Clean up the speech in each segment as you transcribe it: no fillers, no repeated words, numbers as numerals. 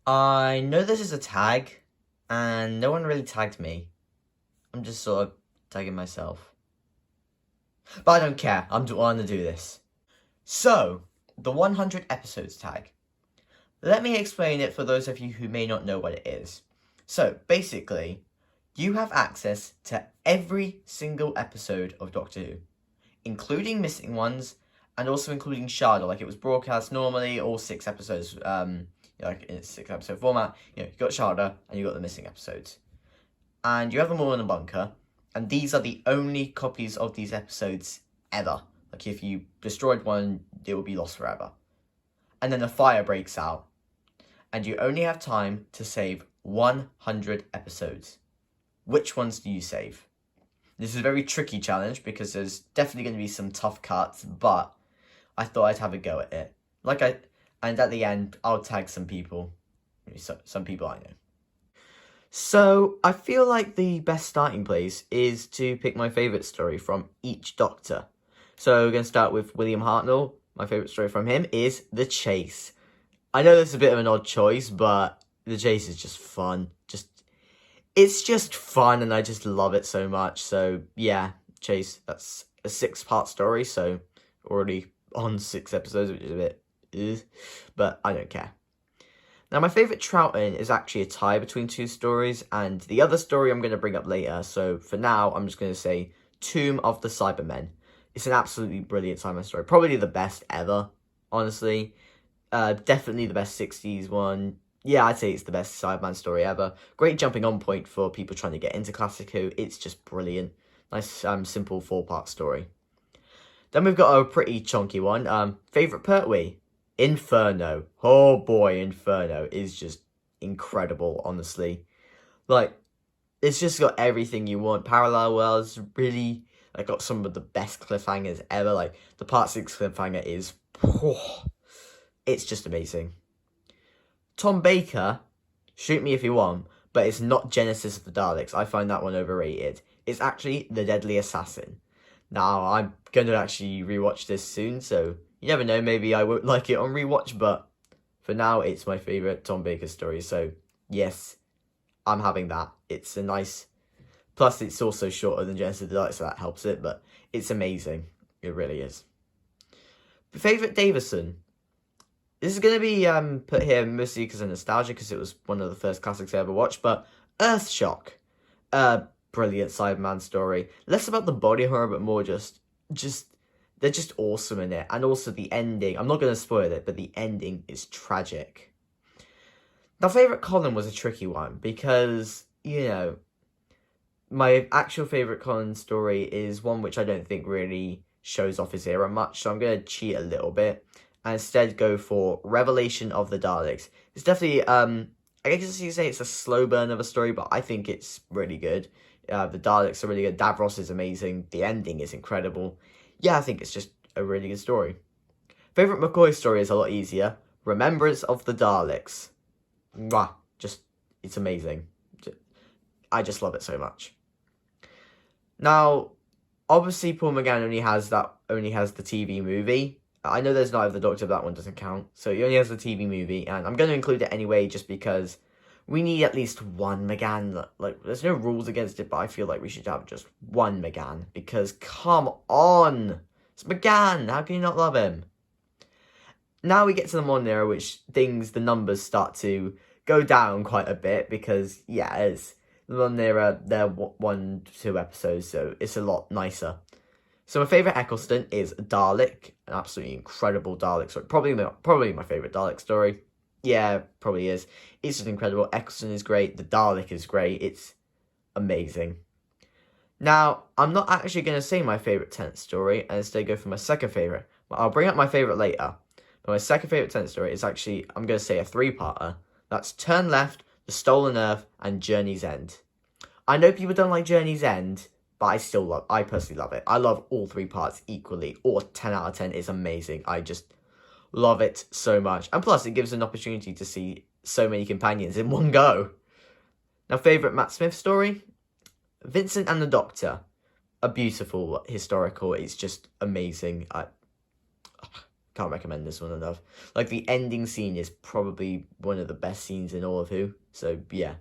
I know this is a tag, and no one really tagged me. I'm just sort of tagging myself. But I don't care, I'm going to do this. So, the 100 episodes tag. Let me explain it for those of you who may not know what it is. So, basically, you have access to every single episode of Doctor Who, including missing ones, and also including Shardar. Like, it was broadcast normally, all 6 episodes, like in a 6-episode format. You got Shardar, and you got the missing episodes. And you have them all in a bunker, and these are the only copies of these episodes ever. Like, if you destroyed one, it will be lost forever. And then a fire breaks out, and you only have time to save 100 episodes. Which ones do you save? This is a very tricky challenge because there's definitely going to be some tough cuts, but I thought I'd have a go at it. And at the end, I'll tag some people. Some people I know. So, I feel like the best starting place is to pick my favourite story from each Doctor. So, we're going to start with William Hartnell. My favourite story from him is The Chase. I know that's a bit of an odd choice, but The Chase is just fun. It's just fun, and I just love it so much. So, yeah, Chase, that's a 6-part story, so already on 6 episodes, which is a bit, but I don't care. Now, my favourite Troughton is actually a tie between 2 stories, and the other story I'm going to bring up later. So, for now, I'm just going to say Tomb of the Cybermen. It's an absolutely brilliant Cyberman story. Probably the best ever, honestly. Definitely the best 60s one. Yeah, I'd say it's the best Cyberman story ever. Great jumping on point for people trying to get into Classic Who. It's just brilliant. Nice, simple 4-part story. Then we've got a pretty chunky one. Favourite Pertwee? Inferno. Oh boy, Inferno is just incredible, honestly. Like, it's just got everything you want. Parallel worlds, really, like, got some of the best cliffhangers ever. Like, the Part 6 cliffhanger is, it's just amazing. Tom Baker, shoot me if you want, but it's not Genesis of the Daleks. I find that one overrated. It's actually The Deadly Assassin. Now, I'm going to actually rewatch this soon, so you never know, maybe I won't like it on rewatch, but for now, it's my favourite Tom Baker story, so yes, I'm having that. It's a nice, plus it's also shorter than Genesis of the Daleks, so that helps it, but it's amazing. It really is. Favourite Davison? This is going to be put here mostly because of nostalgia, because it was one of the first classics I ever watched, but Earthshock. Brilliant Cyberman story. Less about the body horror, but more just they're just awesome in it. And also the ending, I'm not going to spoil it, but the ending is tragic. Now, favourite Colin was a tricky one, because, you know, my actual favourite Colin story is one which I don't think really shows off his era much, so I'm going to cheat a little bit and instead go for Revelation of the Daleks. It's definitely, I guess you could say it's a slow burn of a story, but I think it's really good. The Daleks are really good. Davros is amazing. The ending is incredible. Yeah, I think it's just a really good story. Favourite McCoy story is a lot easier. Remembrance of the Daleks. Mwah. It's amazing. I just love it so much. Now, obviously Paul McGann only has the TV movie. I know there's Night of the Doctor, but that one doesn't count. So he only has the TV movie, and I'm going to include it anyway just because we need at least one McGann. Like, there's no rules against it, but I feel like we should have just one McGann, because come on! It's McGann! How can you not love him? Now we get to the modern era, which the numbers start to go down quite a bit, because, yeah, it's the modern era, they're 1 to 2 episodes, so it's a lot nicer. So my favourite Eccleston is Dalek, an absolutely incredible Dalek story. Probably my favourite Dalek story. Yeah, probably is. It's just incredible. Eccleston is great. The Dalek is great. It's amazing. Now, I'm not actually going to say my favourite Tenth story, and instead go for my second favourite. Well, I'll bring up my favourite later. But my second favourite Tenth story is actually, I'm going to say a 3-parter. That's Turn Left, The Stolen Earth, and Journey's End. I know people don't like Journey's End, but I personally love it. I love all 3 parts equally, or 10 out of 10 is amazing. I just love it so much. And plus, it gives an opportunity to see so many companions in one go. Now, favourite Matt Smith story? Vincent and the Doctor. A beautiful historical. It's just amazing. Can't recommend this one enough. Like, the ending scene is probably one of the best scenes in all of Who. So, yeah.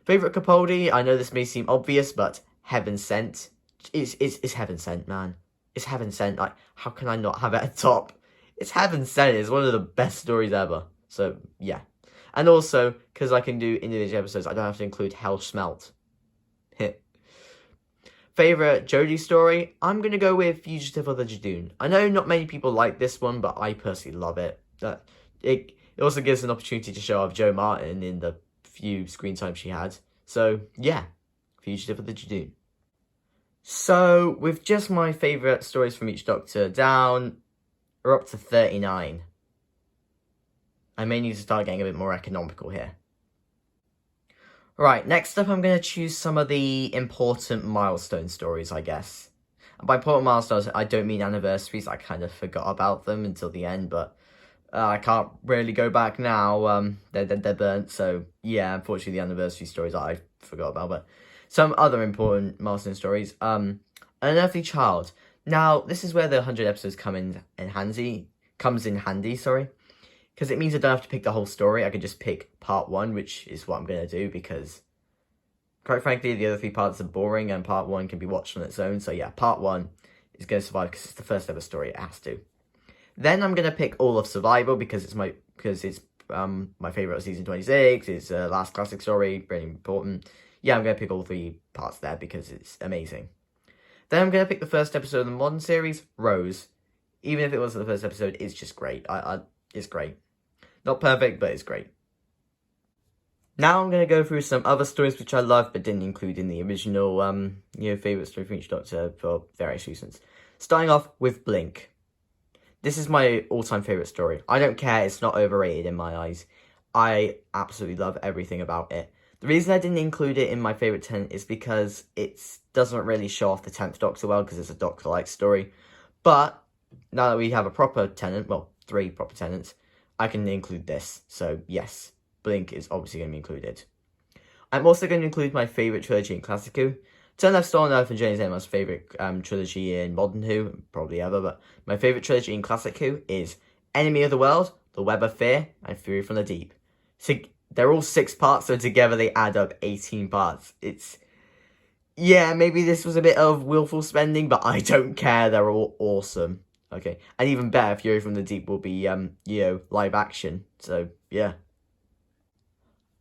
Favourite Capaldi? I know this may seem obvious, but Heaven Sent. It's Heaven Sent, man. It's Heaven Sent. Like, how can I not have it at top? It's Heaven Sent. It's one of the best stories ever. So, yeah. And also, because I can do individual episodes, I don't have to include Hell Smelt. Favourite Jodie story? I'm going to go with Fugitive of the Jadoon. I know not many people like this one, but I personally love it. It also gives an opportunity to show off Jo Martin in the few screen time she had. So, yeah. Fugitive of the Jadoon. So, with just my favourite stories from each Doctor down, we're up to 39. I may need to start getting a bit more economical here. Right, next up I'm going to choose some of the important milestone stories, I guess. And by important milestones, I don't mean anniversaries. I kind of forgot about them until the end, but I can't really go back now. They're burnt, so yeah, unfortunately the anniversary stories I forgot about. But some other important milestone stories. An Unearthly Child. Now, this is where the 100 episodes comes in handy, sorry. Because it means I don't have to pick the whole story. I can just pick part 1, which is what I'm going to do. Because, quite frankly, the other 3 parts are boring. And part 1 can be watched on its own. So yeah, part 1 is going to survive because it's the first ever story. It has to. Then I'm going to pick all of Survival. Because it's my favourite of season 26. It's last classic story. Really important. Yeah, I'm going to pick all 3 parts there. Because it's amazing. Then I'm going to pick the first episode of the modern series. Rose. Even if it wasn't the first episode, it's just great. It's great. Not perfect, but it's great. Now I'm going to go through some other stories which I love, but didn't include in the original, favourite story for each Doctor for various reasons. Starting off with Blink. This is my all-time favourite story. I don't care, it's not overrated in my eyes. I absolutely love everything about it. The reason I didn't include it in my favourite 10 is because it doesn't really show off the 10th Doctor well, because it's a Doctor-like story. But now that we have a proper tenant, well, 3 proper tenants, I can include this. So, yes, Blink is obviously going to be included. I'm also going to include my favourite trilogy in Classic Who. Turn Left, Star on Earth and Journey's End, my favourite trilogy in Modern Who, probably ever, but my favourite trilogy in Classic Who is Enemy of the World, The Web of Fear, and Fury from the Deep. So, they're all 6 parts, so together they add up 18 parts. Yeah, maybe this was a bit of willful spending, but I don't care, they're all awesome. Okay, and even better, Fury from the Deep will be, live action. So, yeah.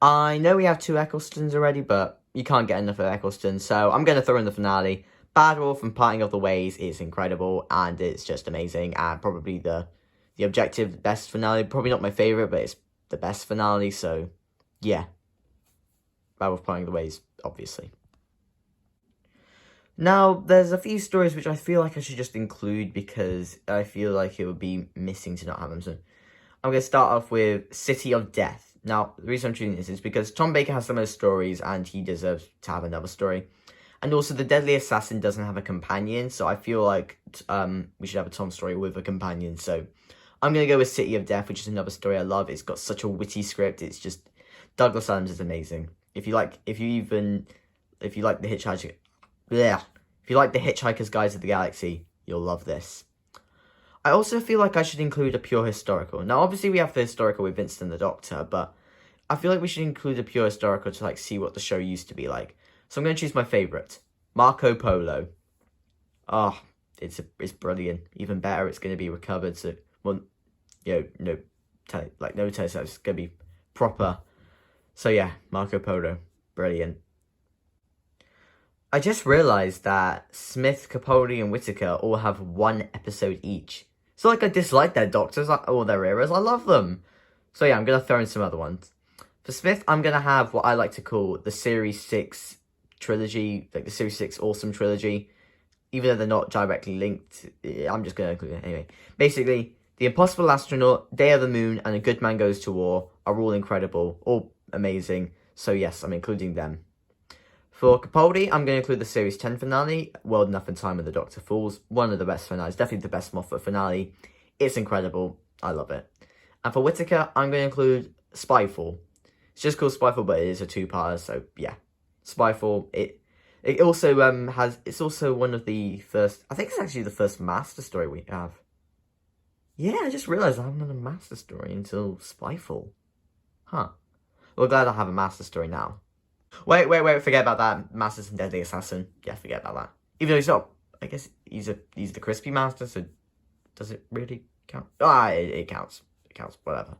I know we have 2 Ecclestons already, but you can't get enough of Eccleston, so I'm going to throw in the finale. Bad Wolf and Parting of the Ways is incredible, and it's just amazing, and probably the objective best finale. Probably not my favourite, but it's the best finale, so, yeah. Bad Wolf, Parting of the Ways, obviously. Now, there's a few stories which I feel like I should just include because I feel like it would be missing to not have them. So I'm going to start off with City of Death. Now, the reason I'm choosing this is because Tom Baker has some of those stories and he deserves to have another story. And also, The Deadly Assassin doesn't have a companion, so I feel like we should have a Tom story with a companion. So I'm going to go with City of Death, which is another story I love. It's got such a witty script. It's just, Douglas Adams is amazing. If you like The Hitchhiker... Yeah. If you like The Hitchhiker's Guide to the Galaxy, you'll love this. I also feel like I should include a pure historical. Now, obviously, we have the historical with Vincent and the Doctor, but I feel like we should include a pure historical to, see what the show used to be like. So I'm going to choose my favourite, Marco Polo. Oh, it's brilliant. Even better, it's going to be recovered. So, well, no telescopes. It's going to be proper. So, yeah, Marco Polo. Brilliant. I just realised that Smith, Capaldi, and Whittaker all have 1 episode each. It's not like I dislike their Doctors or their eras. I love them. So yeah, I'm going to throw in some other ones. For Smith, I'm going to have what I like to call the Series 6 trilogy, like the Series 6 Awesome trilogy. Even though they're not directly linked, I'm just going to include it. Anyway, basically, The Impossible Astronaut, Day of the Moon, and A Good Man Goes to War are all incredible, all amazing. So yes, I'm including them. For Capaldi, I'm going to include the Series 10 finale, World Enough in Time when the Doctor Falls. One of the best finales, definitely the best Moffat finale. It's incredible. I love it. And for Whittaker, I'm going to include Spyfall. It's just called Spyfall, but it is a 2-parter, so yeah. Spyfall, it also it's also one of the first, I think it's actually the first Master story we have. yeah, I just realised I haven't done a master story until Spyfall. Huh. Well, glad I have a master story now. Wait, forget about that. Master's and Deadly Assassin. Yeah, forget about that. Even though he's not, I guess he's the crispy master, so does it really count? Ah, it counts. It counts, whatever.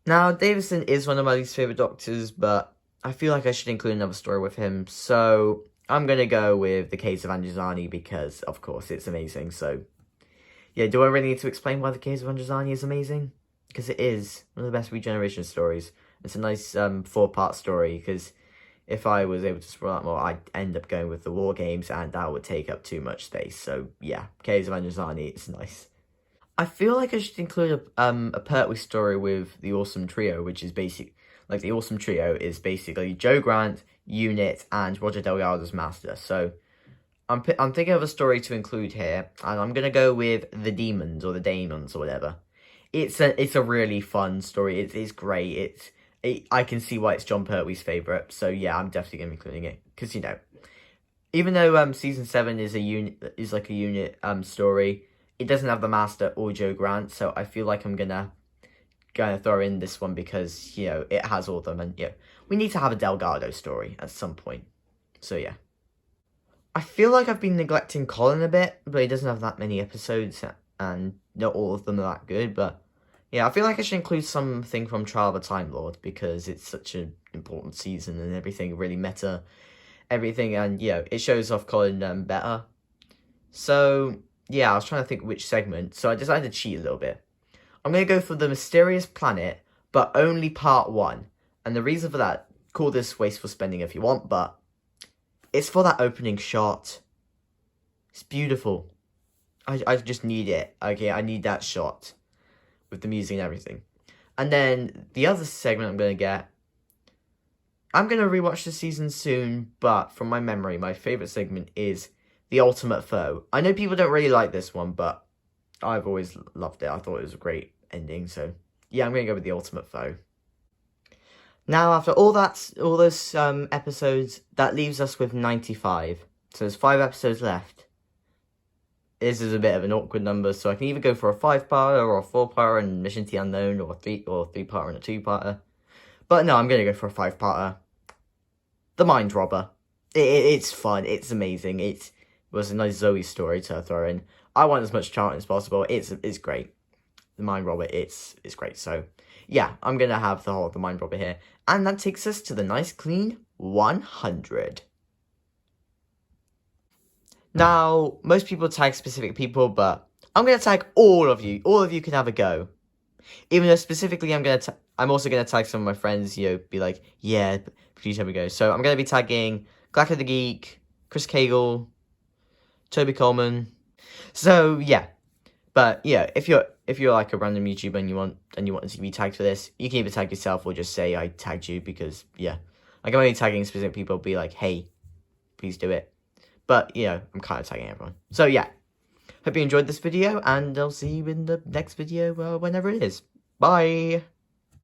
Now, Davison is one of my least favourite doctors, but I feel like I should include another story with him, so I'm going to go with The Case of Androzani because, of course, it's amazing, so... Yeah, do I really need to explain why The Case of Androzani is amazing? Because it is one of the best regeneration stories. It's a nice 4-part story, because if I was able to spoil that more, I'd end up going with the War Games, and that would take up too much space, so yeah, Case of Androzani, it's nice. I feel like I should include a Pertwee story with the Awesome Trio, which is the Awesome Trio is basically Joe Grant, Unit, and Roger Delgado's Master. So I'm thinking of a story to include here, and I'm gonna go with the Demons or the Daemons or whatever. It's a really fun story. It's great. I can see why it's John Pertwee's favorite. So yeah, I'm definitely gonna be including it because even though season 7 is like a unit story. It doesn't have the Master or Joe Grant, so I feel like I'm gonna throw in this one because, it has all of them, and, we need to have a Delgado story at some point. So, yeah. I feel like I've been neglecting Colin a bit, but he doesn't have that many episodes, and not all of them are that good, but, yeah, I feel like I should include something from Trial of a Time Lord, because it's such an important season, and everything really meta, everything, and, it shows off Colin better. So... yeah, I was trying to think which segment, so I decided to cheat a little bit. I'm going to go for the Mysterious Planet, but only part 1. And the reason for that, call this wasteful spending if you want, but it's for that opening shot. It's beautiful. I just need it. Okay, I need that shot with the music and everything. And then the other segment I'm going to rewatch the season soon, but from my memory, my favourite segment is The Ultimate Foe. I know people don't really like this one, but I've always loved it. I thought it was a great ending, so yeah, I'm going to go with The Ultimate Foe. Now, after all those episodes, that leaves us with 95. So there's 5 episodes left. This is a bit of an awkward number, so I can either go for a 5-parter or a 4-parter and Mission to the Unknown, or a 3-parter and a 2-parter. But no, I'm going to go for a 5-parter. The Mind Robber. It's fun. It's amazing. It was a nice Zoe story to throw in. I want as much chanting as possible. It's great. The Mind Robber, it's great. So, yeah, I'm going to have the Mind Robber here. And that takes us to the nice, clean 100. Now, most people tag specific people, but I'm going to tag all of you. All of you can have a go. Even though specifically I'm also going to tag some of my friends, be like, yeah, please have a go. So I'm going to be tagging Glacker the Geek, Chris Cagle, Toby Coleman. So yeah, but yeah, if you're like a random YouTuber and you want to be tagged for this, you can either tag yourself or just say I tagged you, because yeah, like I'm only tagging specific people. Be like, hey, please do it. But I'm kind of tagging everyone. So yeah, hope you enjoyed this video, and I'll see you in the next video, whenever it is. Bye.